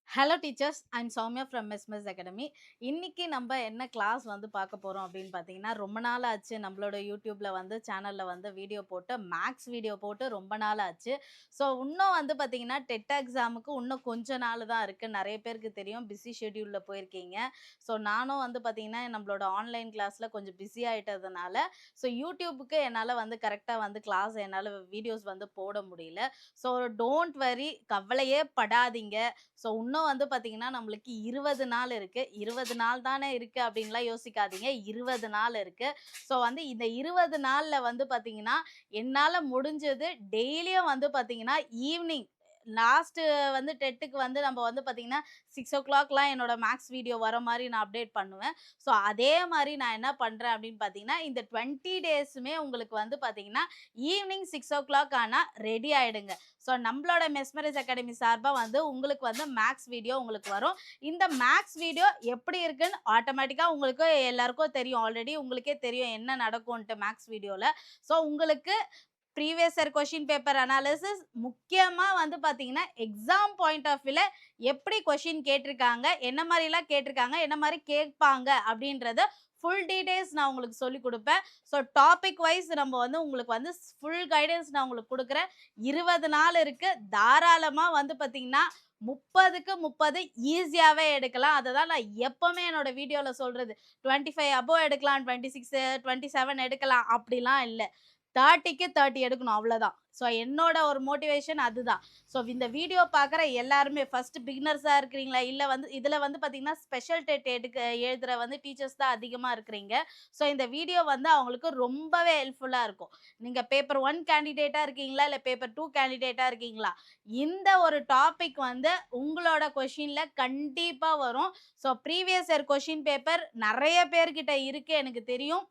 Hello teachers, I'm Soumya from Miss Academy. இன்னைக்கு நம்ம என்ன கிளாஸ் வந்து பார்க்க போகிறோம் அப்படின்னு பார்த்தீங்கன்னா, ரொம்ப நாள் ஆச்சு நம்மளோட யூடியூப்ல வந்து சேனலில் வந்து வீடியோ போட்டு மேக்ஸ் வீடியோ போட்டு ரொம்ப நாள் ஆச்சு. ஸோ இன்னும் வந்து பார்த்தீங்கன்னா டெட் எக்ஸாமுக்கு இன்னும் கொஞ்ச நாள் தான் இருக்குது. நிறைய பேருக்கு தெரியும், பிஸி ஷெட்யூலில் போயிருக்கீங்க. ஸோ நானும் வந்து பார்த்தீங்கன்னா நம்மளோட ஆன்லைன் கிளாஸில் கொஞ்சம் பிஸி ஆகிட்டதுனால ஸோ யூடியூபுக்கு என்னால் வந்து கரெக்டாக வந்து கிளாஸ் என்னால் வீடியோஸ் வந்து போட முடியல. ஸோ டோன்ட் வரி, கவலையே படாதீங்க. ஸோ இன்னும் வந்து பார்த்தீங்கன்னா, நம்மளுக்கு 20 நாள் இருக்கு. 20 நாள் தானே இருக்கு அப்டின்லாம் யோசிக்காதீங்க. 20 நாள் இருக்கு. ஸோ வந்து இந்த 20 நாள்ல வந்து பார்த்தீங்கன்னா, என்னால முடிஞ்சது டெய்லியும் வந்து பார்த்தீங்கன்னா, ஈவ்னிங் லாஸ்ட்டு வந்து டெட்டுக்கு வந்து நம்ம வந்து பார்த்தீங்கன்னா, 6:00லாம் என்னோட மேக்ஸ் வீடியோ வர மாரி நான் அப்டேட் பண்ணுவேன். ஸோ அதே மாரி நான் என்ன பண்றேன் அப்டின்னு பார்த்தீங்கன்னா, இந்த 20 டேஸுமே உங்களுக்கு வந்து பார்த்தீங்கன்னா, ஈவ்னிங் 6:00 ஆனா ரெடி ஆயிடுங்க. ஸோ நம்மளோட மெஸ்மரைஸ் அகாடமி சார்பா வந்து உங்களுக்கு வந்து மேக்ஸ் வீடியோ உங்களுக்கு வரும். இந்த மேக்ஸ் வீடியோ எப்படி இருக்குன்னு ஆட்டோமேட்டிக்கா உங்களுக்கு எல்லாருக்கும் தெரியும். ஆல்ரெடி உங்களுக்கே தெரியும் என்ன நடக்கும்ன்ட்டு மேக்ஸ் வீடியோல. ஸோ உங்களுக்கு previous year question paper analysis முக்கியமா வந்து பார்த்தீங்கன்னா, எக்ஸாம் பாயிண்ட் ஆஃப் வியூல எப்படி கொஸ்டின் கேட்டிருக்காங்க, என்ன மாரிலாம் கேட்டிருக்காங்க, என்ன மாரி கேட்பாங்க அப்படின்றத ஃபுல் டீட்டெயில்ஸ் நான் உங்களுக்கு சொல்லிக் குடுப்பேன். ஸோ டாபிக் வைஸ் நம்ம வந்து உங்களுக்கு வந்து ஃபுல் கைடன்ஸ் நான் உங்களுக்கு குடுக்குறேன். 20 நாள் இருக்கு. தாராளமா வந்து பார்த்தீங்கன்னா, 30க்கு 30 ஈஸியாவே எடுக்கலாம். அததான் நான் எப்பவுமே என்னோட வீடியோல சொல்றது. 25 அபோவ் எடுக்கலாம், 26, 27 எடுக்கலாம் அப்படிலாம் இல்ல. 30க்கு 30 எடுக்கணும் அவ்வளோதான். ஸோ என்னோட ஒரு மோட்டிவேஷன் அதுதான். ஸோ இந்த வீடியோ பார்க்குற எல்லாருமே ஃபர்ஸ்ட் பிகினர்ஸா இருக்கிறீங்களா? இல்ல வந்து இதுல வந்து பார்த்தீங்கன்னா, ஸ்பெஷல் டெட் எழுதுற வந்து டீச்சர்ஸ் தான் அதிகமா இருக்கிறீங்க. ஸோ இந்த வீடியோ வந்து அவங்களுக்கு ரொம்பவே ஹெல்ப்ஃபுல்லா இருக்கும். நீங்க பேப்பர் 1 கேண்டிடேட்டா இருக்கீங்களா? இல்ல பேப்பர் 2 கேண்டிடேட்டா இருக்கீங்களா? இந்த ஒரு டாபிக் வந்து உங்களோட கொஸ்டின்ல கண்டிப்பா வரும். So previous year question paper நெறைய பேர்கிட்ட இருக்கு எனக்கு தெரியும்.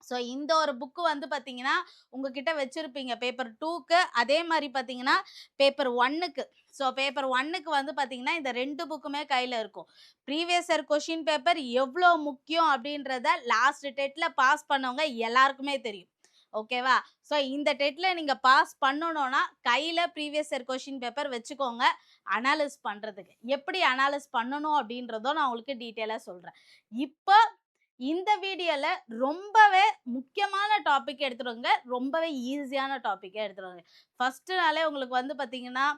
ஸோ இந்த ஒரு புக்கு வந்து பார்த்தீங்கன்னா, உங்ககிட்ட வச்சிருப்பீங்க. பேப்பர் 2க்கு அதே மாரி பார்த்தீங்கன்னா, பேப்பர் 1க்கு. ஸோ பேப்பர் 1க்கு வந்து பார்த்தீங்கன்னா, இந்த 2 புக்குமே கையில இருக்கும். ப்ரீவியஸ் இயர் கொஸ்டின் பேப்பர் எவ்ளோ முக்கியம் அப்படின்றத லாஸ்ட் டெட்ல பாஸ் பண்ணவங்க எல்லாருக்குமே தெரியும். ஓகேவா? ஸோ இந்த டெட்ல நீங்க பாஸ் பண்ணணும்னா, கையில ப்ரீவியஸ் இயர் கொஸ்டின் பேப்பர் வச்சுக்கோங்க. அனாலிஸ் பண்றதுக்கு. எப்படி அனாலிஸ் பண்ணணும் அப்படின்றதும் நான் உங்களுக்கு டீட்டெயிலா சொல்றேன். இப்ப இந்த வீடியோல ரொம்பவே முக்கியமான டாபிக் எடுத்துருங்க. ரொம்பவே ஈஸியான டாபிக்கா எடுத்துருங்க. ஃபர்ஸ்ட் நாளே உங்களுக்கு வந்து பார்த்தீங்கன்னா,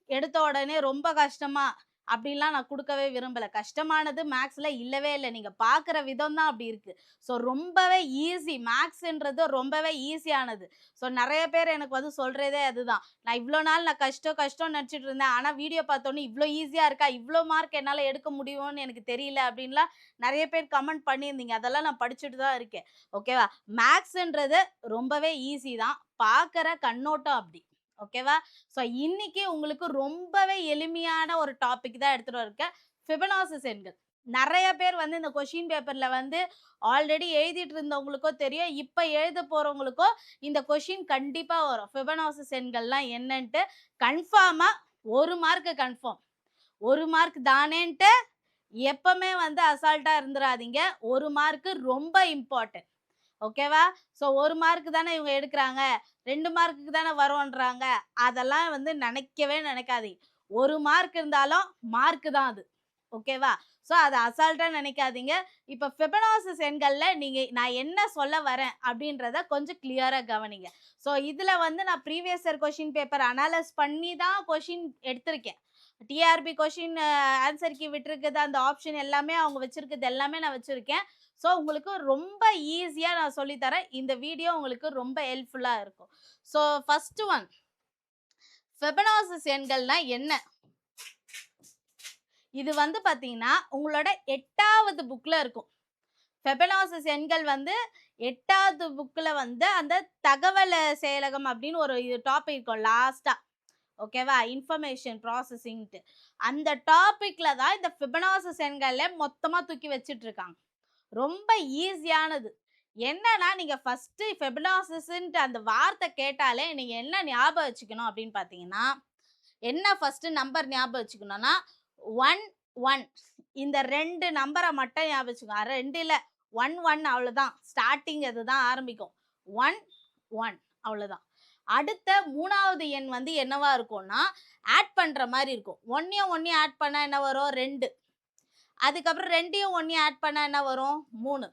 எடுத்த உடனே ரொம்ப கஷ்டமா அப்படிலாம் நான் குடுக்கவே விரும்பல. கஷ்டமானது மேக்ஸ்ல இல்லவே இல்ல. நீங்க பார்க்குற விதம் தான் அப்படி இருக்கு. ஸோ ரொம்பவே ஈஸி. மேக்ஸ்ன்றது ரொம்பவே ஈஸியானது. ஸோ நெறைய பேர் எனக்கு வந்து சொல்றதே அதுதான். இவ்ளோ நாள் நான் கஷ்டம் கஷ்டம்னு நெனச்சுட்டு இருந்தேன். ஆனா வீடியோ பார்த்தோனே இவ்ளோ ஈஸியா இருக்கா? இவ்ளோ மார்க் என்னால எடுக்க முடியும்னு எனக்கு தெரியல அப்படின்லாம் நெறைய பேர் கமெண்ட் பண்ணியிருந்தீங்க. அதெல்லாம் நான் படிச்சுட்டு தான் இருக்கேன். ஓகேவா? மேக்ஸ்ன்றது ரொம்பவே ஈஸி தான். பார்க்குற கண்ணோட்டம் அப்படி. ஓகேவா? ஸோ இன்னைக்கு உங்களுக்கு ரொம்பவே எளிமையான ஒரு டாபிக் தான் எடுத்துட்டு வந்திருக்கேன். ஃபிபனாசிஸ் எண்கள். நெறைய பேர் வந்து இந்த கொஸ்டின் பேப்பர்ல வந்து ஆல்ரெடி எழுதிட்டு இருந்தவங்களுக்கோ தெரியும். இப்ப எழுத போறவங்களுக்கோ இந்த கொஸ்டின் கண்டிப்பா வரும். ஃபிபனாசிஸ் எண்கள்லாம் என்னன்ட்டு கன்ஃபார்மா 1 மார்க் கன்ஃபார்ம். 1 மார்க் தானேன்ட்டு எப்பவுமே வந்து அசால்ட்டா இருந்துராதீங்க. 1 மார்க் ரொம்ப இம்பார்ட்டன்ட். ஓகேவா? ஸோ 1 மார்க் தானே இவங்க எடுக்குறாங்க. 2 மார்க்குக்கு தானே வரும்ன்றாங்க. அதெல்லாம் வந்து நெனைக்கவே நெனைக்காதீங்க. 1 மார்க் இருந்தாலும் மார்க் தான் அது. ஓகேவா? ஸோ அத அசால்ட்டா நெனைக்காதீங்க. இப்ப ஃபிபனாசிஸ் எண்கள்ல நான் என்ன சொல்ல வரேன் அப்படின்றத கொஞ்சம் கிளியரா கவனிங்க. ஸோ இதுல வந்து நான் previous year question paper analyse பண்ணி தான் கொஸ்டின் எடுத்திருக்கேன். டிஆர்பி கொஸ்டின் ஆன்சர் கீ விட்டிருக்குது அந்த ஆப்ஷன் எல்லாமே அவங்க வச்சிருக்கிறது எல்லாமே நான் வச்சிருக்கேன். ஸோ உங்களுக்கு ரொம்ப ஈஸியா நான் சொல்லி தரேன். இந்த வீடியோ உங்களுக்கு ரொம்ப ஹெல்ப்ஃபுல்லா இருக்கும். ஸோ ஃபர்ஸ்ட் ஒன் ஃபிபனாசிஸ் எண்கள்னா என்ன? இது வந்து பார்த்தீங்கன்னா, உங்களோட 8வது புக்ல இருக்கும். ஃபெபனாசிஸ் எண்கள் வந்து 8வது புக்ல வந்து அந்த தகவல் செயலகம் அப்படின்னு ஒரு டாபிக் இருக்கும் லாஸ்ட்டா. ஓகேவா? இன்ஃபர்மேஷன் ப்ராசஸிங்ன்ட்டு. அந்த டாபிக்ல தான் இந்த ஃபிபனாசிஸ் எண்கள மொத்தமா தூக்கி வச்சுட்டு இருக்காங்க. ரொம்ப ஈஸியானது. என்னன்னா, நீங்க ஃபர்ஸ்ட்டு ஃபெபனாசிஸ்ன்ட்டு அந்த வார்த்தை கேட்டாலே நீங்க என்ன ஞாபகம் வச்சுக்கணும் அப்படின்னு பார்த்தீங்கன்னா, என்ன ஃபர்ஸ்ட்டு நம்பர் ஞாபகம் வச்சுக்கணும்னா, 1, 1 இந்த 2 நம்பர மட்டும் ஞாபகம் வச்சுக்கோங்க. 2 இல்ல 1, 1 அவ்வளோதான். ஸ்டார்ட்டிங் அதுதான் ஆரம்பிக்கும். 1, 1 அவ்வளோதான். அடுத்த 3வது எண் வந்து என்னவா இருக்கும்னா, ஆட் பண்ற மாரி இருக்கும். 1யும் 1யும் ஆட் பண்ணா என்ன வரும்? 2. அதுக்கப்புறம் 2யும் 1யும் ஆட் பண்ணா என்ன வரும்? 3.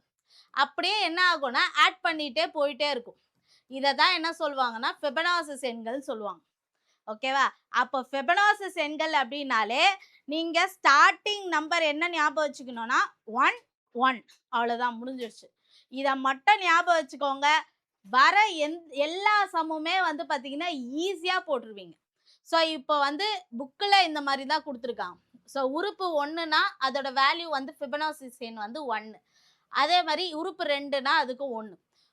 அப்படியே என்ன ஆகும்னா, ஆட் பண்ணிட்டே போயிட்டே இருக்கும். இத தான் என்ன சொல்லுவாங்கன்னா, ஃபிபனாசிஸ் எண்கள் சொல்லுவாங்க. ஓகேவா? அப்போ ஃபிபனாசிஸ் எண்கள் அப்படின்னாலே, நீங்க ஸ்டார்ட்டிங் நம்பர் என்ன ஞாபகம் வச்சுக்கணும்னா, 1, 1 அவ்வளோதான் முடிஞ்சிருச்சு. இத மட்டும் ஞாபகம் வச்சுக்கோங்க. வர எல்லா சம்முமே வந்து பார்த்தீங்கன்னா, ஈஸியா போட்டுருவீங்க. ஸோ, இப்போ வந்து புக்ல இந்த மாரி தான் குடுத்துருக்காங்க. ஸோ, உறுப்பு 1னா அதோட வேல்யூ வந்து ஃபிபனாசிஸ் எண் வந்து 1. அதே மாரி உறுப்பு 2னா அதுக்கு 1.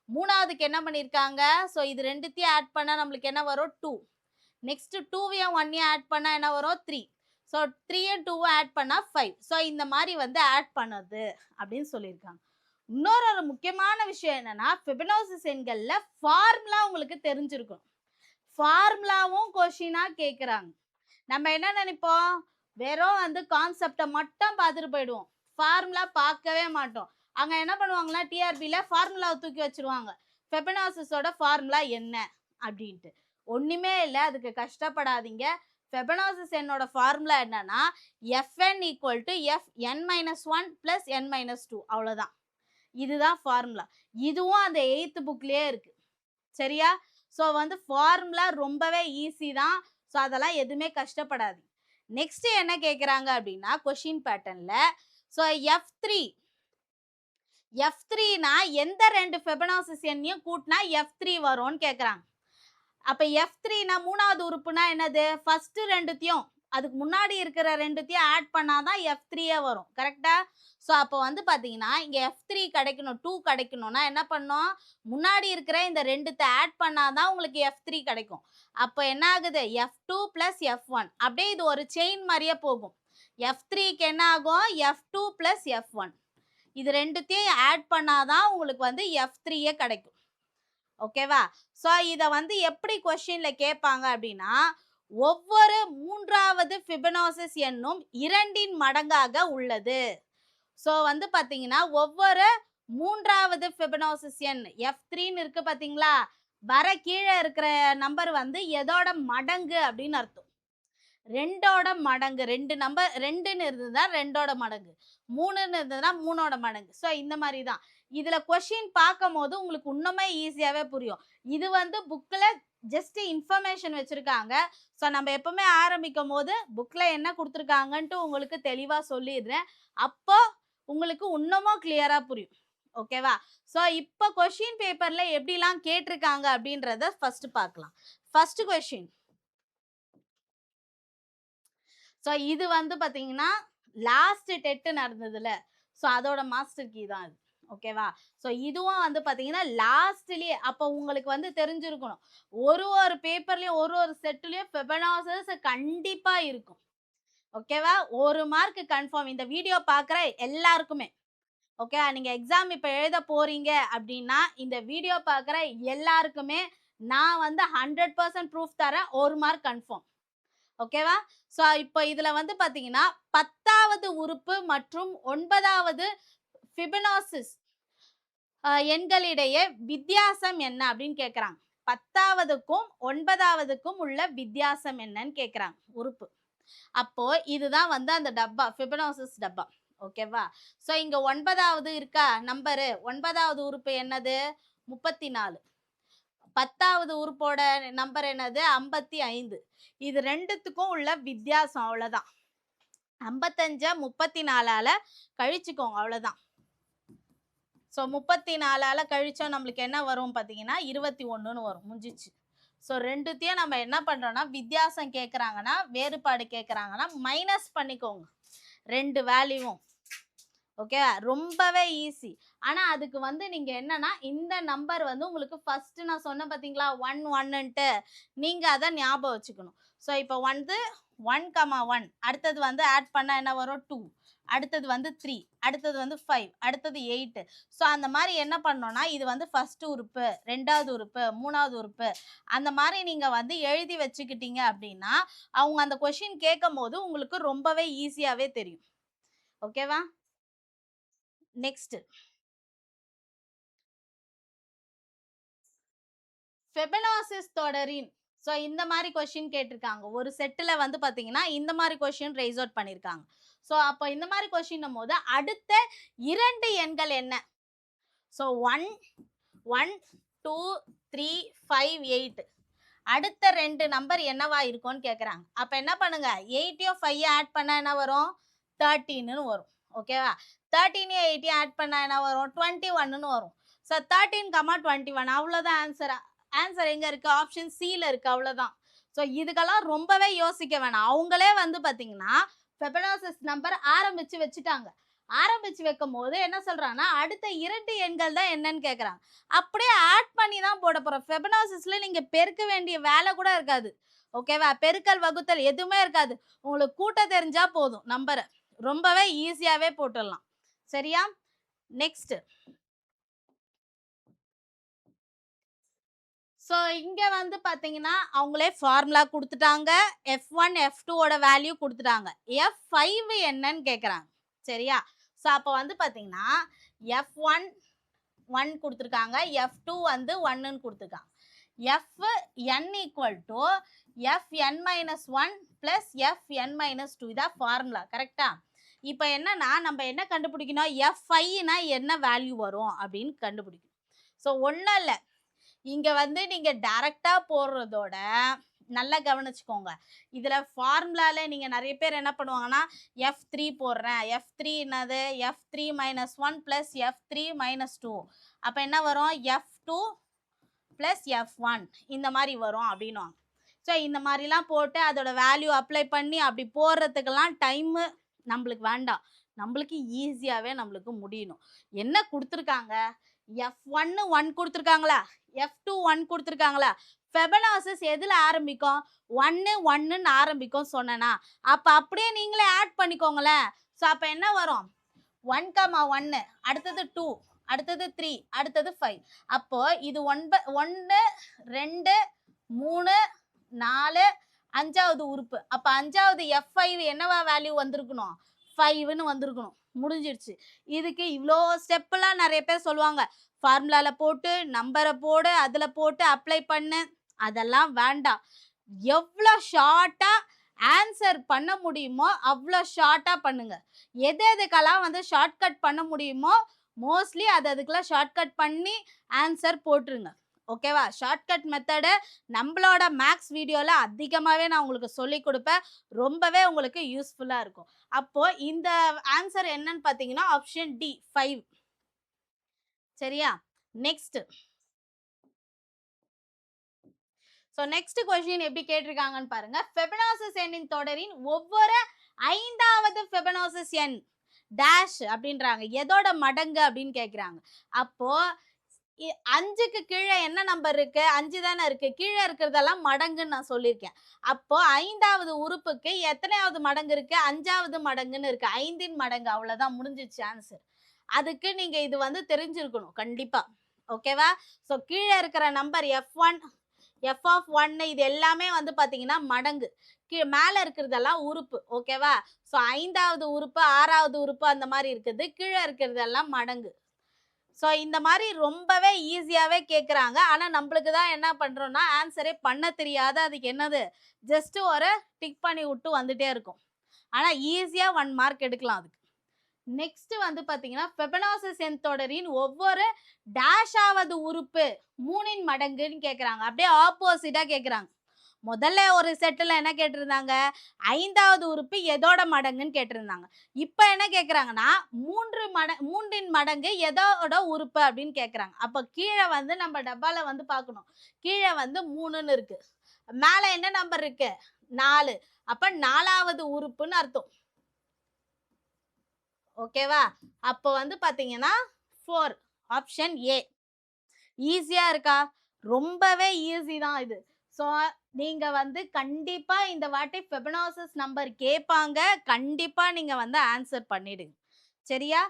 3வதுக்கு என்ன பண்ணியிருக்காங்க? ஸோ, இது 2த்தையும் ஆட் பண்ணா நம்மளுக்கு என்ன வரும்? 2. நெக்ஸ்ட் 2வையும் 1யும் ஆட் பண்ணா என்ன வரும்? 3. ஸோ 3யும் 2வும் ஆட் பண்ணா 5. ஸோ இந்த மாரி வந்து ஆட் பண்ணுது அப்படின்னு சொல்லியிருக்காங்க. இன்னொரு ஒரு முக்கியமான விஷயம் என்னன்னா, ஃபிபனாசிஸ் எண்கள்ல ஃபார்முலா உங்களுக்கு தெரிஞ்சிருக்கும். ஃபார்முலாவும் கொஸ்டினா கேட்குறாங்க. நம்ம என்ன நினைப்போம்? வெறும் வந்து கான்செப்ட்ட மட்டும் பார்த்துட்டு போயிடுவோம். ஃபார்முலா பார்க்கவே மாட்டோம். அங்க என்ன பண்ணுவாங்கன்னா, டிஆர்பில ஃபார்முலாவ தூக்கி வச்சுருவாங்க. ஃபெபனாசிஸோட ஃபார்முலா என்ன? அப்படின்ட்டு. ஒண்ணுமே இல்ல. அதுக்கு கஷ்டப்படாதீங்க. ஃபெபனாசிஸ் எண்ணோட ஃபார்முலா என்னன்னா, Fn = Fn-1 + n-2 அவ்வளோதான். இதுதான் ஃபார்முலா. இதுவும் அந்த 8த் புக்லயே இருக்கு. சரியா? ஸோ வந்து ஃபார்முலா ரொம்பவே ஈஸி தான். ஸோ அதெல்லாம் எதுவுமே கஷ்டப்படாதீங்க. நெக்ஸ்ட் என்ன கேட்குறாங்க அப்படின்னா, கொஸ்டின் பேட்டர்ன்ல ஸோ F3னா எந்த 2 ஃபிபனாசிஸ் எண்ணையும் கூட்டினா F3 வரும்னு கேட்குறாங்க. அப்ப F3னா 3வது உறுப்புனா என்னது? ஃபர்ஸ்ட் 2த்தையும் அதுக்கு முன்னாடி இருக்கிற 2த்தையும் ஆட் பண்ணாதான் F3யே வரும். கரெக்ட்டா? ஸோ அப்போ வந்து பார்த்தீங்கன்னா, இங்க F3 கிடைக்கணும், 2 கிடைக்கணும்னா என்ன பண்ணணும்? முன்னாடி இருக்கிற இந்த 2த்த ஆட் பண்ணாதான் உங்களுக்கு F3 கிடைக்கும். அப்போ என்ன ஆகுது? F2 + F1 அப்படியே இது ஒரு செயின் மாரியே போகும். F3க்கு என்ன ஆகும்? F2 + F1 இது 2த்தையும் ஆட் பண்ணாதான் உங்களுக்கு வந்து F3யே கிடைக்கும். ஓகேவா? ஸோ இத வந்து எப்படி கொஸ்டின்ல கேட்பாங்க அப்படின்னா, ஒவ்வொரு 3வது ஃபிபனாசிஸ் எண்ணும் 2ன் மடங்காக உள்ளது. ஸோ வந்து பார்த்தீங்கன்னா, ஒவ்வொரு 3வது ஃபிபனாசிஸ் எண் F3ன்னு இருக்கு பார்த்தீங்களா? வர கீழ இருக்கிற நம்பர் வந்து எதோட மடங்கு அப்படின்னு அர்த்தம். 2ஓட மடங்கு 2 நம்பர் 2ன்னு இருந்ததுன்னா 2ஓட மடங்கு. 3ன்னு இருந்ததுன்னா 3ஓட மடங்கு. ஸோ இந்த மாரி தான். இதுல கொஸ்டின் பார்க்கும்போது உங்களுக்கு இன்னுமே ஈஸியாவே புரியும். இது வந்து புக்ல ஜஸ்ட் இன்ஃபர்மேஷன் வச்சிருக்காங்க. ஸோ நம்ம எப்பவுமே ஆரம்பிக்கும்போது புக்ல என்ன குடுத்துருக்காங்கன்ட்டு உங்களுக்கு தெளிவா சொல்லிடுறேன். அப்போ உங்களுக்கு இன்னமும் கிளியரா புரியும். ஓகேவா? ஸோ இப்போ கொஸ்டின் பேப்பர்ல எப்படிலாம் கேட்டிருக்காங்க அப்படின்றத ஃபர்ஸ்ட் பார்க்கலாம். ஃபர்ஸ்ட் கொஸ்டின் ஸோ இது வந்து பார்த்தீங்கன்னா, லாஸ்ட் டெட் நடந்ததுல, ஸோ அதோட மாஸ்டர் கீ தான் இது. ஓகேவா? ஸோ இதுவும் வந்து பார்த்தீங்கன்னா, லாஸ்ட்லயே அப்போ உங்களுக்கு வந்து தெரிஞ்சிருக்கணும். ஒரு ஒரு பேப்பர்லயும், ஒரு ஒரு செட்லயும் ஃபெபனாசிஸ் கண்டிப்பா இருக்கும். ஓகேவா? 1 மார்க் கன்ஃபார்ம். இந்த வீடியோ பார்க்குற எல்லாருக்குமே. ஓகே. நீங்க எக்ஸாம் இப்ப எழுத போறீங்க அப்படின்னா, இந்த வீடியோ பார்க்குற எல்லாருக்குமே நான் வந்து 100% ப்ரூஃப் தரேன். 1 மார்க் கன்ஃபார்ம். ஓகேவா? ஸோ இப்போ இதுல வந்து பார்த்தீங்கன்னா, 10வது உறுப்பு மற்றும் 9வது ஃபிபனாசிஸ் எண்களிடையே வித்தியாசம் என்ன அப்படின்னு கேட்குறாங்க. 10வதுக்கும் 9வதுக்கும் உள்ள வித்தியாசம் என்னன்னு கேட்குறாங்க உறுப்பு. அப்போ இதுதான் வந்து அந்த டப்பா, ஃபிபனாசிஸ் டப்பா. ஓகேவா? ஸோ இங்க 9வது இருக்கா நம்பரு? 9வது உறுப்பு என்னது? 34. 10வது உறுப்போட நம்பர் என்னது? 55. இது 2த்துக்கும் உள்ள வித்தியாசம் அவ்வளோதான். 55 34ஆல கழிச்சுக்கோங்க அவ்வளோதான். ஸோ 34ஆல கழிச்சா நம்மளுக்கு என்ன வரும் பார்த்தீங்கன்னா, 21ன்னு வரும். முடிஞ்சிச்சு. ஸோ 2த்தையும் நம்ம என்ன பண்றோம்னா, வித்தியாசம் கேட்குறாங்கன்னா, வேறுபாடு கேட்குறாங்கன்னா, மைனஸ் பண்ணிக்கோங்க. 2 வேல்யூவும். ஓகே. ரொம்பவே ஈஸி. ஆனா அதுக்கு வந்து நீங்க என்னன்னா, இந்த நம்பர் வந்து உங்களுக்கு ஃபர்ஸ்ட் நான் சொன்னேன் பார்த்தீங்களா? 1, 1ன்ட்டு நீங்க அத ஞாபகம் வச்சுக்கணும். ஸோ இப்போ வந்து 1, 1 அடுத்தது வந்து ஆட் பண்ணா என்ன வரும்? 2 அடுத்தது வந்து 3 அடுத்தது வந்து 5 அடுத்தது 8 ஸோ அந்த மாரி என்ன பண்ணணும்னா, இது வந்து ஃபர்ஸ்ட் உறுப்பு, 2வது உறுப்பு, 3வது உறுப்பு அந்த மாரி நீங்க வந்து எழுதி வச்சுக்கிட்டீங்க அப்படின்னா, அவங்க அந்த கொஸ்டின் கேட்கும்போது உங்களுக்கு ரொம்பவே ஈஸியாவே தெரியும். ஓகேவா? நெக்ஸ்ட் ஃபெபனாசிஸ் தொடரின் ஸோ இந்த மாதிரி கொஸ்டின் கேட்டிருக்காங்க. ஒரு செட்டில் வந்து பார்த்தீங்கன்னா இந்த மாதிரி கொஸ்டின் ரைஸ் அவுட் பண்ணியிருக்காங்க. ஸோ அப்போ இந்த மாதிரி கொஸ்டின் போது அடுத்த 2 எண்கள் என்ன? ஸோ 1 1 2 3 5 8 அடுத்த 2 நம்பர் என்னவா இருக்கும்னு கேட்குறாங்க. அப்போ என்ன பண்ணுங்க, 8யும் 5யும் ஆட் பண்ணா என்ன வரும்? 13ன்னு வரும். ஓகேவா? 13யும் 8யும் ஆட் பண்ணா என்ன வரும்? 21ன்னு வரும். ஸோ 13, 21 அவ்வளோதான் ஆன்சர். ஆன்சர் எங்க இருக்கு? ஆப்ஷன் சில இருக்கு. அவ்வளோதான். ஸோ இதுக்கெல்லாம் ரொம்பவே யோசிக்க வேணாம். அவங்களே வந்து பார்த்தீங்கன்னா ஃபெபனாசிஸ் நம்பர் ஆரம்பிச்சு வச்சுட்டாங்க. ஆரம்பிச்சு வைக்கும் போது என்ன சொல்றாங்கன்னா அடுத்த 2 எண்கள் தான் என்னன்னு கேட்குறாங்க. அப்படியே ஆட் பண்ணி தான் போட போறோம். ஃபெபனாசிஸ்ல நீங்க பெருக்க வேண்டிய வேலை கூட இருக்காது. ஓகேவா? பெருக்கல் வகுத்தல் எதுவுமே இருக்காது. உங்களுக்கு கூட்ட தெரிஞ்சா போதும் நம்பரை. ரொம்பவே ஈஸியாவே போட்டுடலாம். சரியா? நெக்ஸ்ட். ஸோ இங்க வந்து பாத்தீங்கன்னா அவங்களே ஃபார்முலா கொடுத்துட்டாங்க. F1 F2 ஓட வேல்யூ கொடுத்துட்டாங்க. F5 என்னன்னு கேட்குறாங்க. சரியா? ஸோ அப்போ வந்து பாத்தீங்கன்னா F1 1 கொடுத்துருக்காங்க. F2 வந்து 1ன்னு கொடுத்துருக்காங்க. Fn equal to Fn minus 1 plus Fn minus 2 இதான் ஃபார்முலா. கரெக்டா? இப்போ என்னன்னா நம்ம என்ன கண்டுபிடிக்கணும்? F5னா என்ன வேல்யூ வரும் அப்படின்னு கண்டுபிடிக்கணும். ஸோ ஒன்றும் இல்லை, இங்க வந்து நீங்க டைரக்டா போடுறதோட நல்லா கவனிச்சுக்கோங்க. இதுல ஃபார்முலால நீங்க நிறைய பேர் என்ன பண்ணுவாங்கன்னா F3 போடுறேன். F3 என்னது? F3 minus 1 plus F3 minus 2. அப்ப என்ன வரும்? F2 plus F1 இந்த மாதிரி வரும் அப்படின்னுவாங்க. ஸோ இந்த மாதிரிலாம் போட்டு அதோட வேல்யூ அப்ளை பண்ணி அப்படி போடுறதுக்கெல்லாம் டைமு நம்மளுக்கு வேண்டாம். நம்மளுக்கு ஈஸியாகவே நம்மளுக்கு முடியணும். என்ன கொடுத்துருக்காங்க? F1 1 கொடுத்துருக்காங்களா? F2 1 கொடுத்துருக்காங்களா? ஃபெபனாசிஸ் எதில் ஆரம்பிக்கும்? 1 1ன்னு ஆரம்பிக்கும் சொன்னேனா? அப்போ அப்படியே நீங்களே ஆட் பண்ணிக்கோங்களேன். ஸோ அப்போ என்ன வரும்? 1, 1 அடுத்தது 2 அடுத்தது 3 அடுத்தது 5. அப்போ இது 1 2 3 4 5வது உறுப்பு. அப்போ 5வது F5 என்னவா வேல்யூ வந்திருக்கணும்? 5ன்னு வந்திருக்கணும். முடிஞ்சிடுச்சு. இதுக்கு இவ்வளோ ஸ்டெப்லாம் நிறைய பேர் சொல்லுவாங்க. ஃபார்முலால போட்டு நம்பரை போடு, அதில் போட்டு அப்ளை பண்ணு, அதெல்லாம் வேண்டாம். எவ்வளோ ஷார்ட்டாக ஆன்சர் பண்ண முடியுமோ அவ்வளோ ஷார்ட்டாக பண்ணுங்க. எதுக்கெல்லாம் வந்து ஷார்ட்கட் பண்ண முடியுமோ மோஸ்ட்லி அதுக்கெல்லாம் ஷார்ட்கட் பண்ணி ஆன்சர் போட்டுருங்க. ஓகேவா? ஷார்ட்கட் மெத்தடு நம்மளோட மேக்ஸ் வீடியோவில் அதிகமாகவே நான் உங்களுக்கு சொல்லி கொடுப்பேன். ரொம்பவே உங்களுக்கு யூஸ்ஃபுல்லாக இருக்கும். அப்போ இந்த ஆன்சர் என்னன்னு பார்த்தீங்கன்னா ஆப்ஷன் டி 5. சரியா? நெக்ஸ்ட். ஸோ நெக்ஸ்ட் கொஸ்டின் எப்படி கேட்டிருக்காங்கன்னு பாருங்க. ஃபெபனாசிஸ் எண்ணின் தொடரின் ஒவ்வொரு 5வது ஃபெபனாசிஸ் எண் டேஷ் அப்படின்றாங்க. எதோட மடங்கு அப்படின்னு கேட்குறாங்க. அப்போ 5க்கு கீழே என்ன நம்பர் இருக்கு? 5 தானே இருக்கு. கீழே இருக்கிறதெல்லாம் மடங்குன்னு நான் சொல்லியிருக்கேன். அப்போ 5வது உறுப்புக்கு எத்தனையாவது மடங்கு இருக்கு? 5வது மடங்குன்னு இருக்கு. 5ன் மடங்கு. அவ்வளோதான், முடிஞ்சிச்சு ஆன்சர். அதுக்கு நீங்க இது வந்து தெரிஞ்சிருக்கணும் கண்டிப்பா. ஓகேவா? ஸோ கீழே இருக்கிற நம்பர் F1 F of 1 இது எல்லாமே வந்து பார்த்தீங்கன்னா மடங்கு. மேலே இருக்கிறதெல்லாம் உறுப்பு. ஓகேவா? ஸோ 5வது உறுப்பு 6வது உறுப்பு அந்த மாதிரி இருக்குது. கீழே இருக்கிறதெல்லாம் மடங்கு. ஸோ இந்த மாதிரி ரொம்பவே ஈஸியாகவே கேட்குறாங்க. ஆனால் நம்மளுக்கு தான் என்ன பண்ணுறோம்னா ஆன்சரே பண்ண தெரியாத, அதுக்கு என்னது ஜஸ்ட் ஒரு டிக் பண்ணி விட்டு வந்துட்டே இருக்கும். ஆனால் ஈஸியாக 1 மார்க் எடுக்கலாம் அதுக்கு. நெக்ஸ்ட் வந்து பார்த்தீங்கன்னா ஃபெபனாசிஸ் எண் தொடரின் ஒவ்வொரு டேஷாவது உறுப்பு 3ன் மடங்குன்னு கேட்குறாங்க. அப்படியே ஆப்போசிட்டாக கேட்குறாங்க. முதல்ல ஒரு செட்டில் என்ன கேட்டிருந்தாங்க? 5வது உறுப்பு எதோட மடங்குன்னு கேட்டிருந்தாங்க. இப்போ என்ன கேட்குறாங்கன்னா 3ன் மடங்கு எதோட உறுப்பு அப்படின்னு கேட்குறாங்க. அப்போ கீழே வந்து நம்ம டப்பாவில் வந்து பார்க்கணும். கீழே வந்து 3ன்னு இருக்கு, மேலே என்ன நம்பர் இருக்கு? 4. அப்போ 4வது உறுப்புன்னு அர்த்தம். ஓகேவா? அப்போ வந்து பார்த்தீங்கன்னா 4 ஆப்ஷன் ஏ. ஈஸியாக இருக்கா? ரொம்பவே ஈஸி தான் இது. ஸோ நீங்கள் வந்து கண்டிப்பாக இந்த வாட்டி ஃபெபனாசிஸ் நம்பர் கேட்பாங்க. கண்டிப்பாக நீங்கள் வந்து ஆன்சர் பண்ணிடுங்க. சரியா?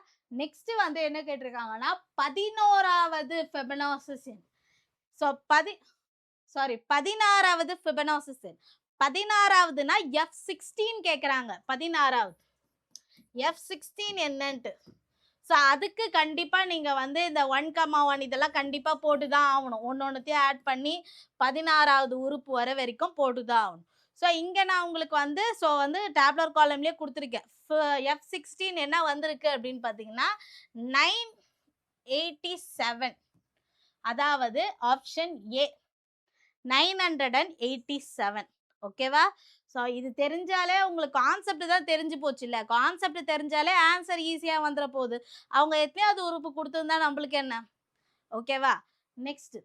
நெக்ஸ்ட் வந்து என்ன கேட்டிருக்காங்கன்னா 11வது ஃபெபனாசிஸ் எண். ஸோ 16வது ஃபெபனாசிஸ் எண். 16வதுனா F16 கேட்குறாங்க. 16வது F16 என்னன்ட்டு. ஸோ ஸோ அதுக்கு கண்டிப்பா நீங்க வந்து இந்த 1,1 இதெல்லாம் கண்டிப்பா போட்டு தான் ஆகணும். ஒன்னொன்னுத்தையும் ஆட் பண்ணி 16வது உறுப்பு வர வரைக்கும் போட்டு தான் ஆகணும். ஸோ இங்க நான் உங்களுக்கு வந்து டேப்லர் காலம்லயே குடுத்துருக்கேன். F16 என்ன வந்திருக்கு அப்படின்னு பார்த்தீங்கன்னா 987. அதாவது ஆப்ஷன் ஏ 987. ஓகேவா? ஸோ இது தெரிஞ்சாலே உங்களுக்கு கான்செப்ட் தான் தெரிஞ்சு போச்சு இல்ல. கான்செப்ட் தெரிஞ்சாலே ஆன்சர் ஈஸியா வந்துற போகுது. அவங்க எத்தனையாவது உறுப்பு கொடுத்திருந்தா நம்மளுக்கு என்ன? ஓகேவா? நெக்ஸ்ட்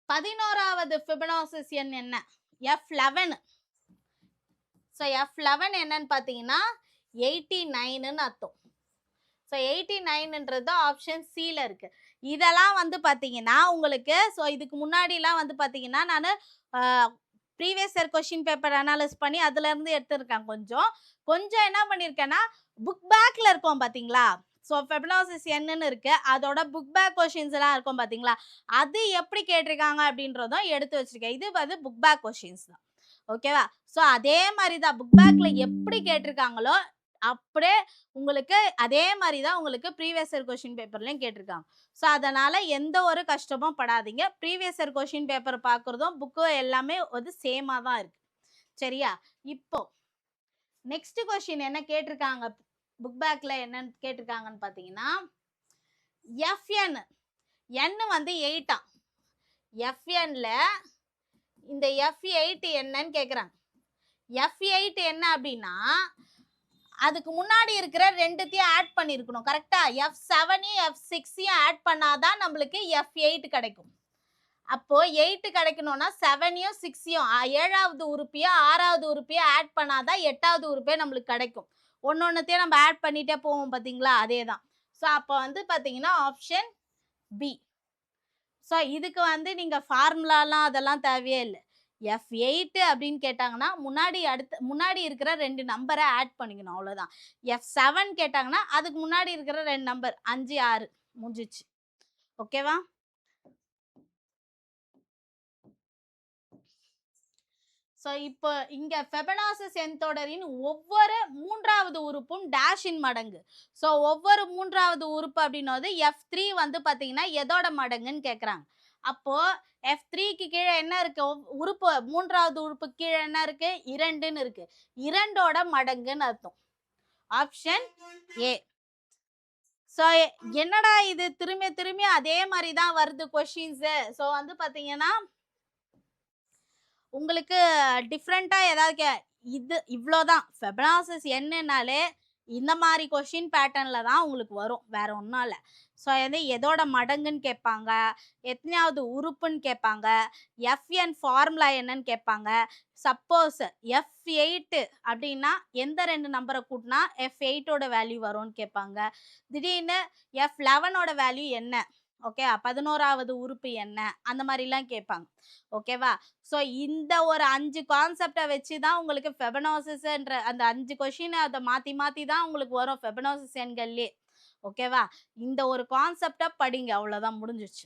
11வது ஃபிபனாக்சி எண் என்ன? F11. ஸோ F11 என்னன்னு பார்த்தீங்கன்னா 89ன்னு அர்த்தம். ஸோ 89ன்றது ஆப்ஷன் சில இருக்கு. இதெல்லாம் வந்து பார்த்தீங்கன்னா உங்களுக்கு இதுக்கு முன்னாடிலாம் வந்து பார்த்தீங்கன்னா நான் ப்ரீவியஸ் இயர் கொஸ்டின் பேப்பர் அனாலிஸ் பண்ணி அதுலேருந்து எடுத்திருக்கேன். கொஞ்சம் என்ன பண்ணியிருக்கேன்னா புக் பேக்கில் இருக்கும் பார்த்தீங்களா? ஸோ ஃபெபனாக்சி என்னன்னு இருக்கு, அதோட புக் பேக் கொஷின்ஸ் எல்லாம் இருக்கும் பார்த்தீங்களா? அது எப்படி கேட்டிருக்காங்க அப்படின்றதும் எடுத்து வச்சிருக்கேன். இது வந்து புக் பேக் கொஷின்ஸ் தான். ஓகேவா? ஸோ அதே மாதிரி தான் புக் பேக்ல எப்படி கேட்டிருக்காங்களோ அப்படியே உங்களுக்கு அதே மாதிரி தான் உங்களுக்கு ப்ரீவியஸ் இயர் கொஸ்டின் பேப்பர்லையும் கேட்டிருக்காங்க. ஸோ அதனால எந்த ஒரு கஷ்டமும் படாதீங்க. ப்ரீவியஸ் இயர் கொஸ்டின் பேப்பர் பார்க்குறதும் புக்கு எல்லாமே வந்து சேமாக தான் இருக்கு. சரியா? இப்போ நெக்ஸ்ட் கொஸ்டின் என்ன கேட்டிருக்காங்க புக் பேக்ல என்னன்னு கேட்டிருக்காங்கன்னு பார்த்தீங்கன்னா Fn n வந்து 8. Fnல இந்த F8 என்னன்னு கேட்குறாங்க. F8 என்ன அப்படின்னா அதுக்கு முன்னாடி இருக்கிற ரெண்டுத்தையும் ஆட் பண்ணியிருக்கணும். கரெக்டா? F7யும் F6யும் ஆட் பண்ணாதான் நம்மளுக்கு F8 கிடைக்கும். அப்போ 8 கிடைக்கணும்னா 7யும் 6யும் 7வது உறுப்பையும் 6வது உறுப்பையும் ஆட் பண்ணாதான் 8வது உறுப்பே நம்மளுக்கு கிடைக்கும். ஒன்னொன்னுத்தையும் நம்ம ஆட் பண்ணிட்டே போவோம் பார்த்தீங்களா? அதே தான். ஸோ அப்போ வந்து பார்த்தீங்கன்னா ஆப்ஷன் பி. ஸோ இதுக்கு வந்து நீங்க ஃபார்முலாலாம் அதெல்லாம் தேவையே இல்லை. F8 அப்படின்னு கேட்டாங்கன்னா முன்னாடி இருக்கிற 2 நம்பரை ஆட் பண்ணிக்கணும், அவ்வளோதான். F7 கேட்டாங்கன்னா அதுக்கு முன்னாடி இருக்கிற 2 நம்பர் 5, 6 முடிஞ்சிச்சு. ஓகேவா? ஸோ இப்போ இங்க ஃபெபனாசி எண்தொடரின் ஒவ்வொரு 3வது உறுப்பும் டேஷின் மடங்கு. ஸோ ஒவ்வொரு 3வது உறுப்பு அப்படின்னது F3 வந்து பார்த்தீங்கன்னா எதோட மடங்குன்னு கேட்குறாங்க. அப்போ F3க்கு கீழே என்ன இருக்கு? உறுப்பு 3வது உறுப்பு கீழே என்ன இருக்கு? 2ன்னு இருக்கு. 2ஓட மடங்குன்னு அர்த்தம். Option A. ஸோ என்னடா இது திரும்பி திரும்பி அதே மாதிரி தான் வருது கொஷின்ஸ். ஸோ வந்து பார்த்தீங்கன்னா உங்களுக்கு டிஃப்ரெண்டா ஏதாவது இது இவ்வளோதான். ஃபெபனாசி என்னன்னாலே இந்த மாதிரி கொஷின் பேட்டர்ன்ல தான் உங்களுக்கு வரும். வேற ஒன்றும் இல்லை. ஸோ எதோட மடங்குன்னு கேட்பாங்க, எத்தனையாவது உறுப்புன்னு கேட்பாங்க, Fn ஃபார்முலா என்னன்னு கேட்பாங்க. சப்போஸ் F8 அப்படின்னா எந்த 2 நம்பரை கூட்டினா F8ஓட வேல்யூ வரும்னு கேட்பாங்க. திடீர்னு F11ஓட வேல்யூ என்ன? ஓகே, 11வது உறுப்பு என்ன? அந்த மாதிரிலாம் கேட்பாங்க. ஓகேவா? ஸோ இந்த ஒரு 5 கான்செப்டை வச்சு தான் உங்களுக்கு ஃபெபனாசிஸ்ன்ற அந்த 5 கொஷின் அதை மாற்றி மாற்றி தான் உங்களுக்கு வரும் ஃபெபனாசிஸ் எண்கள்லே. ஓகேவா? இந்த ஒரு கான்செப்டை படிங்க, அவ்வளோதான், முடிஞ்சிச்சு.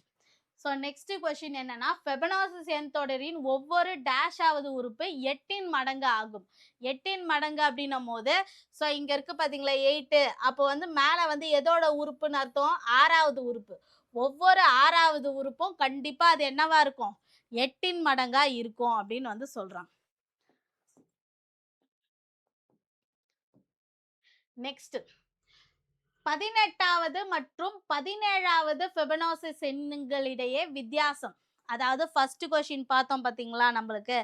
ஸோ நெக்ஸ்ட் கொஷின் என்னன்னா ஃபெபனாசிஸ் எண் தொடரின் ஒவ்வொரு டேஷாவது உறுப்பு 8ன் மடங்கு ஆகும். 8ன் மடங்கு அப்படின்னும் போது இங்க இருக்கு பாத்தீங்களா 8. அப்போ வந்து மேல வந்து எதோட உறுப்புன்னு அர்த்தம்? 6வது உறுப்பு. ஒவ்வொரு 6வது உறுப்பும் கண்டிப்பா அது என்னவா இருக்கும்? 8ன் மடங்கா இருக்கும் அப்படின்னு வந்து சொல்றாங்க. நெக்ஸ்ட் 18வது மற்றும் 17வது ஃபெபனாசி எண்களிடையே வித்தியாசம். அதாவது ஃபர்ஸ்ட் கொஸ்டின் பார்த்தோம் பார்த்தீங்களா, நம்மளுக்கு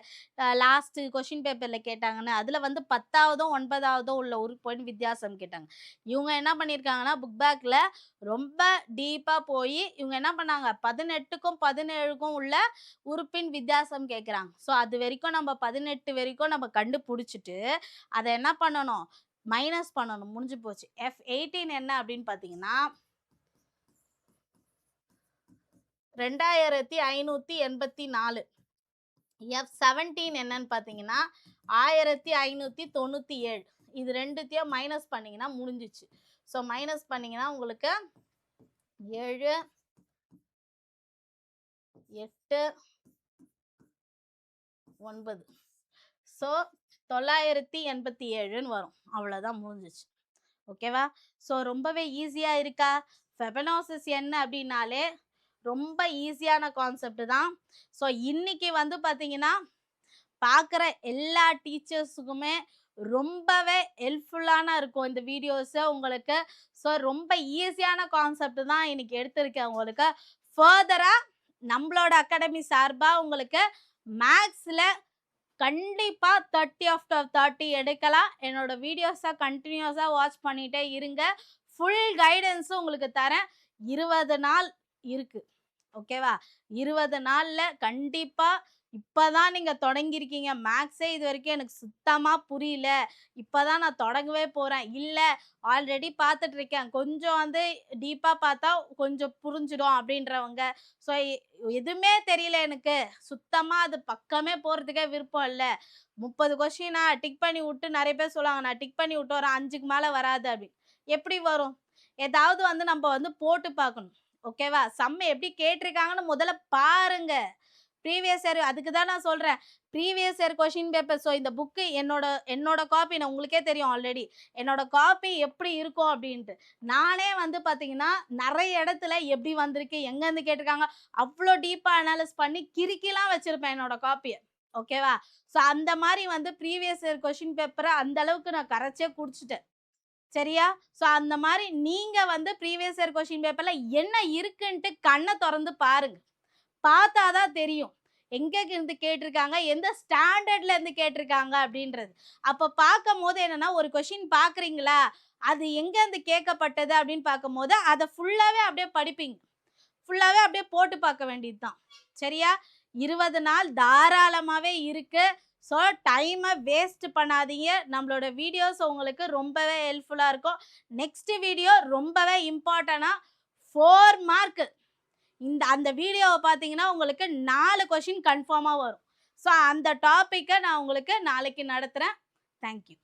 லாஸ்ட் கொஸ்டின் பேப்பர்ல கேட்டாங்கன்னு. அதுல வந்து 10வதும் 9வதும் உள்ள ஒரு பாயிண்ட் வித்தியாசம் கேட்டாங்க. இவங்க என்ன பண்ணியிருக்காங்கன்னா புக் பேக்ல ரொம்ப டீப்பா போய் இவங்க என்ன பண்ணாங்க 18க்கும் 17க்கும் உள்ள உறுப்பின் வித்தியாசம் கேட்குறாங்க. ஸோ அது வரைக்கும் நம்ம 18 வரைக்கும் நம்ம கண்டுபிடிச்சிட்டு அதை என்ன பண்ணணும்? மைனஸ் பண்ணணும். முடிஞ்சு போச்சு. F18 என்ன அப்படின்னு பார்த்தீங்கன்னா 2584. F17 என்னன்னு பார்த்தீங்கன்னா 1597. இது ரெண்டுத்தையும் மைனஸ் பண்ணீங்கன்னா முடிஞ்சிச்சு. ஸோ மைனஸ் பண்ணீங்கன்னா உங்களுக்கு 7, 8, 9. ஸோ 987ன்னு வரும். அவ்வளோதான் முடிஞ்சிச்சு. ஓகேவா? ஸோ ரொம்பவே ஈஸியா இருக்கா? ஃபெபனாசிஸ் என்ன அப்படின்னாலே ரொம்ப ஈஸியான கான்செப்ட் தான். ஸோ இன்னைக்கு வந்து பார்த்தீங்கன்னா, பார்க்குற எல்லா டீச்சர்ஸுக்குமே ரொம்பவே ஹெல்ப்ஃபுல்லான இருக்கும் இந்த வீடியோஸ் உங்களுக்கு. ஸோ ரொம்ப ஈஸியான கான்செப்ட் தான் இன்னைக்கு எடுத்திருக்கேன் உங்களுக்கு. ஃபர்தரா நம்மளோட அகாடமி சார்பா உங்களுக்கு மேக்ஸ்ல கண்டிப்பா 30 ஆஃப்டர் 30 எடுக்கலாம். என்னோட வீடியோஸை கண்டினியூஸா வாட்ச் பண்ணிட்டே இருங்க. ஃபுல் கைடன்ஸும் உங்களுக்கு தரேன். 20 நாள் இருக்கு. ஓகேவா? 20 நாள்ல கண்டிப்பா இப்பதான் நீங்க தொடங்கியிருக்கீங்க. மேக்ஸே இதுவரைக்கும் எனக்கு சுத்தமா புரியல. இப்பதான் நான் தொடங்கவே போறேன். இல்ல ஆல்ரெடி பார்த்துட்டு இருக்கேன். கொஞ்சம் வந்து டீப்பா பார்த்தா கொஞ்சம் புரிஞ்சிடும் அப்படின்றவங்க. ஸோ எதுவுமே தெரியல எனக்கு. சுத்தமா அது பக்கமே போறதுக்கே விருப்பம் இல்ல. 30 கொஸ்டினா டிக் பண்ணி விட்டு நெறைய பேர் சொல்லுவாங்க. நான் டிக் பண்ணி விட்டு வரேன் 5க்கு மேல வராது அப்படின்னு. எப்படி வரும்? ஏதாவது வந்து நம்ம வந்து போட்டு பார்க்கணும். ஓகேவா? சம் எப்படி கேட்டிருக்காங்கன்னு முதல்ல பாருங்க. ப்ரீவியஸ் இயர் அதுக்கு தான் நான் சொல்றேன். Previous year question paper. So இந்த புக்கு என்னோட காப்பி நான் உங்களுக்கே தெரியும் ஆல்ரெடி. என்னோட காப்பி எப்படி இருக்கும் அப்படின்ட்டு. நானே வந்து பார்த்தீங்கன்னா, நெறைய இடத்துல எப்படி வந்திருக்கு, எங்கேருந்து கேட்டிருக்காங்க, அவ்ளோ டீப்பா அனலைஸ் பண்ணி கிறுக்கிலாம் வச்சிருப்பேன் என்னோட காப்பிய. ஓகேவா? ஸோ அந்த மாரி வந்து ப்ரீவியஸ் இயர் கொஸ்டின் பேப்பர அந்த அளவுக்கு நான் கரைச்சே குடிச்சுட்டேன். சரியா? ஸோ அந்த மாரி நீங்க வந்து ப்ரீவியஸ் இயர் கொஸ்டின் பேப்பர்ல என்ன இருக்குன்ட்டு கண்ண தொறந்து பாருங்க. பார்த்தா தான் தெரியும். எங்க இருந்து கேட்டிருக்காங்க, எந்த ஸ்டாண்டர்ட்ல இருந்து கேட்டிருக்காங்க அப்படின்றது. அப்ப பார்க்கும்போது என்னன்னா, ஒரு கொஸ்டின் பார்க்குறீங்களா, அது எங்கேருந்து கேட்கப்பட்டது அப்படின்னு பார்க்கும்போது, அத ஃபுல்லாவே அப்படியே படிப்பீங்க. ஃபுல்லாவே அப்படியே போட்டு பார்க்க வேண்டியது தான். சரியா? 20 நாள் தாராளமாவே இருக்கு. ஸோ டைம வேஸ்ட் பண்ணாதீங்க. நம்மளோட வீடியோஸ் உங்களுக்கு ரொம்பவே ஹெல்ப்ஃபுல்லா இருக்கும். நெக்ஸ்ட் வீடியோ ரொம்பவே இம்பார்ட்டன்ட்டா 4 மார்க் அந்த வீடியோவை பார்த்தீங்கன்னா உங்களுக்கு 4 கொஸ்டின் கன்ஃபார்மா வரும். ஸோ அந்த டாப்பிக்கை நான் உங்களுக்கு நாளைக்கு நடத்துகிறேன். தேங்க்யூ.